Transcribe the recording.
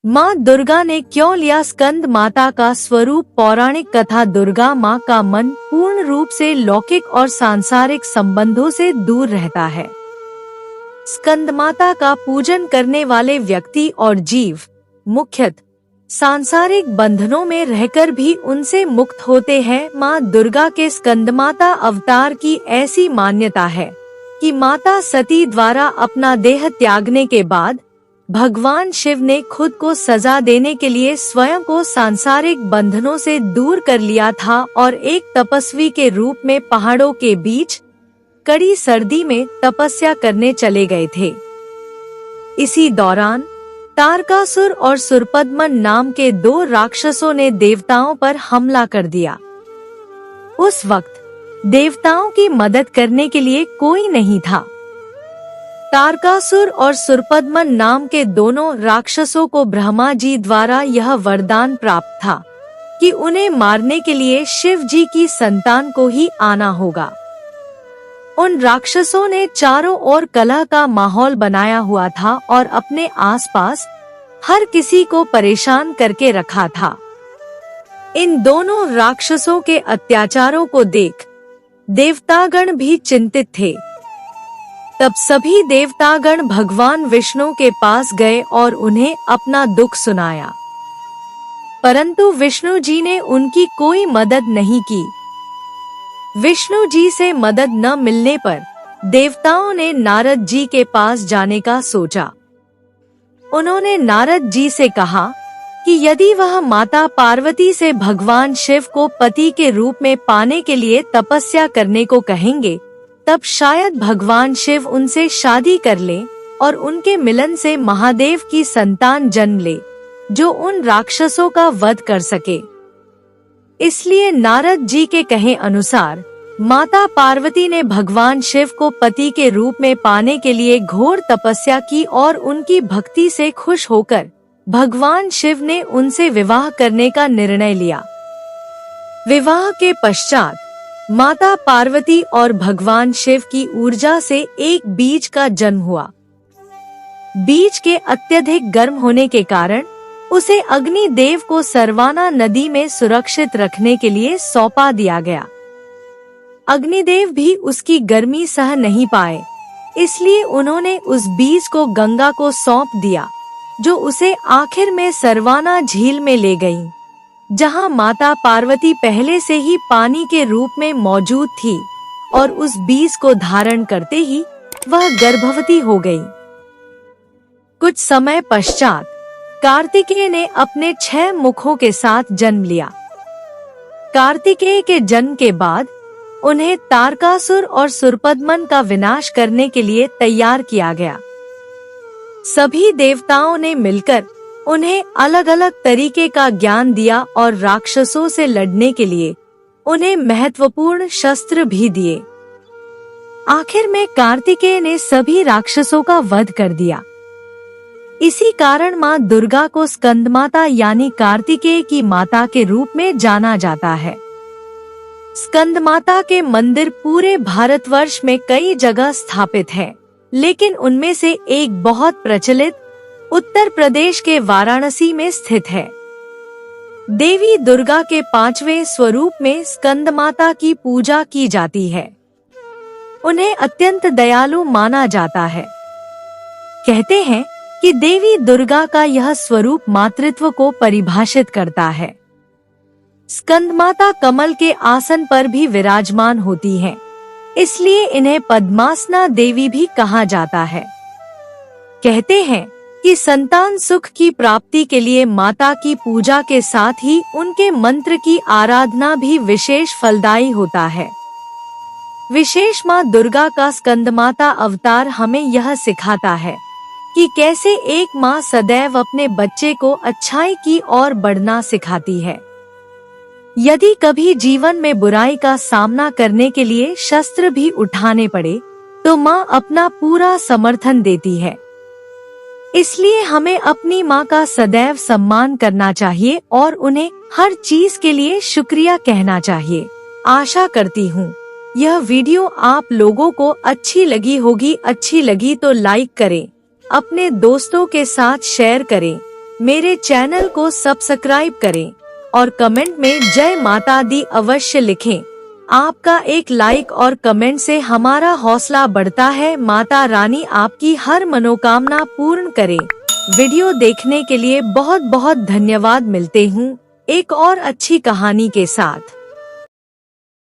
माँ दुर्गा ने क्यों लिया स्कंद माता का स्वरूप? पौराणिक कथा। दुर्गा माँ का मन पूर्ण रूप से लौकिक और सांसारिक संबंधों से दूर रहता है। स्कंद माता का पूजन करने वाले व्यक्ति और जीव मुख्यतः सांसारिक बंधनों में रहकर भी उनसे मुक्त होते हैं। माँ दुर्गा के स्कंदमाता अवतार की ऐसी मान्यता है कि माता सती द्वारा अपना देह त्यागने के बाद भगवान शिव ने खुद को सजा देने के लिए स्वयं को सांसारिक बंधनों से दूर कर लिया था और एक तपस्वी के रूप में पहाड़ों के बीच कड़ी सर्दी में तपस्या करने चले गए थे। इसी दौरान तारकासुर और सुरपद्मन नाम के दो राक्षसों ने देवताओं पर हमला कर दिया। उस वक्त देवताओं की मदद करने के लिए कोई नहीं था। तारकासुर और सुरपद्मन नाम के दोनों राक्षसों को ब्रह्मा जी द्वारा यह वरदान प्राप्त था कि उन्हें मारने के लिए शिव जी की संतान को ही आना होगा। उन राक्षसों ने चारों ओर कलह का माहौल बनाया हुआ था और अपने आसपास हर किसी को परेशान करके रखा था। इन दोनों राक्षसों के अत्याचारों को देख देवतागण भी चिंतित थे। तब सभी देवतागण भगवान विष्णु के पास गए और उन्हें अपना दुख सुनाया, परंतु विष्णु जी ने उनकी कोई मदद नहीं की। विष्णु जी से मदद न मिलने पर देवताओं ने नारद जी के पास जाने का सोचा। उन्होंने नारद जी से कहा कि यदि वह माता पार्वती से भगवान शिव को पति के रूप में पाने के लिए तपस्या करने को कहेंगे, तब शायद भगवान शिव उनसे शादी कर ले और उनके मिलन से महादेव की संतान जन्म ले, जो उन राक्षसों का वध कर सके। इसलिए नारद जी के कहे अनुसार माता पार्वती ने भगवान शिव को पति के रूप में पाने के लिए घोर तपस्या की और उनकी भक्ति से खुश होकर भगवान शिव ने उनसे विवाह करने का निर्णय लिया। विवाह के पश्चात माता पार्वती और भगवान शिव की ऊर्जा से एक बीज का जन्म हुआ। बीज के अत्यधिक गर्म होने के कारण उसे अग्नि देव को सरवाना नदी में सुरक्षित रखने के लिए सौंपा दिया गया। अग्निदेव भी उसकी गर्मी सह नहीं पाए, इसलिए उन्होंने उस बीज को गंगा को सौंप दिया, जो उसे आखिर में सरवाना झील में ले गई, जहां माता पार्वती पहले से ही पानी के रूप में मौजूद थी और उस बीज को धारण करते ही वह गर्भवती हो गई। कुछ समय पश्चात कार्तिकेय ने अपने 6 मुखों के साथ जन्म लिया। कार्तिकेय के जन्म के बाद उन्हें तारकासुर और सुरपद्मन का विनाश करने के लिए तैयार किया गया। सभी देवताओं ने मिलकर उन्हें अलग अलग तरीके का ज्ञान दिया और राक्षसों से लड़ने के लिए उन्हें महत्वपूर्ण शस्त्र भी दिए। आखिर में कार्तिकेय ने सभी राक्षसों का वध कर दिया। इसी कारण माँ दुर्गा को स्कंदमाता यानी कार्तिकेय की माता के रूप में जाना जाता है। स्कंदमाता के मंदिर पूरे भारतवर्ष में कई जगह स्थापित है, लेकिन उनमें से एक बहुत प्रचलित उत्तर प्रदेश के वाराणसी में स्थित है। देवी दुर्गा के 5वें स्वरूप में स्कंदमाता की पूजा की जाती है। उन्हें अत्यंत दयालु माना जाता है। कहते हैं कि देवी दुर्गा का यह स्वरूप मातृत्व को परिभाषित करता है। स्कंदमाता कमल के आसन पर भी विराजमान होती हैं, इसलिए इन्हें पद्मासना देवी भी कहा जाता है। कहते हैं कि संतान सुख की प्राप्ति के लिए माता की पूजा के साथ ही उनके मंत्र की आराधना भी विशेष फलदायी होता है। विशेष माँ दुर्गा का स्कंदमाता अवतार हमें यह सिखाता है कि कैसे एक माँ सदैव अपने बच्चे को अच्छाई की ओर बढ़ना सिखाती है। यदि कभी जीवन में बुराई का सामना करने के लिए शस्त्र भी उठाने पड़े, तो माँ अपना पूरा समर्थन देती है। इसलिए हमें अपनी माँ का सदैव सम्मान करना चाहिए और उन्हें हर चीज के लिए शुक्रिया कहना चाहिए। आशा करती हूँ यह वीडियो आप लोगों को अच्छी लगी होगी। अच्छी लगी तो लाइक करें, अपने दोस्तों के साथ शेयर करें मेरे चैनल को सब्सक्राइब करें और कमेंट में जय माता दी अवश्य लिखें। आपका एक लाइक और कमेंट से हमारा हौसला बढ़ता है। माता रानी आपकी हर मनोकामना पूर्ण करे। वीडियो देखने के लिए बहुत बहुत धन्यवाद। मिलते हूँ एक और अच्छी कहानी के साथ।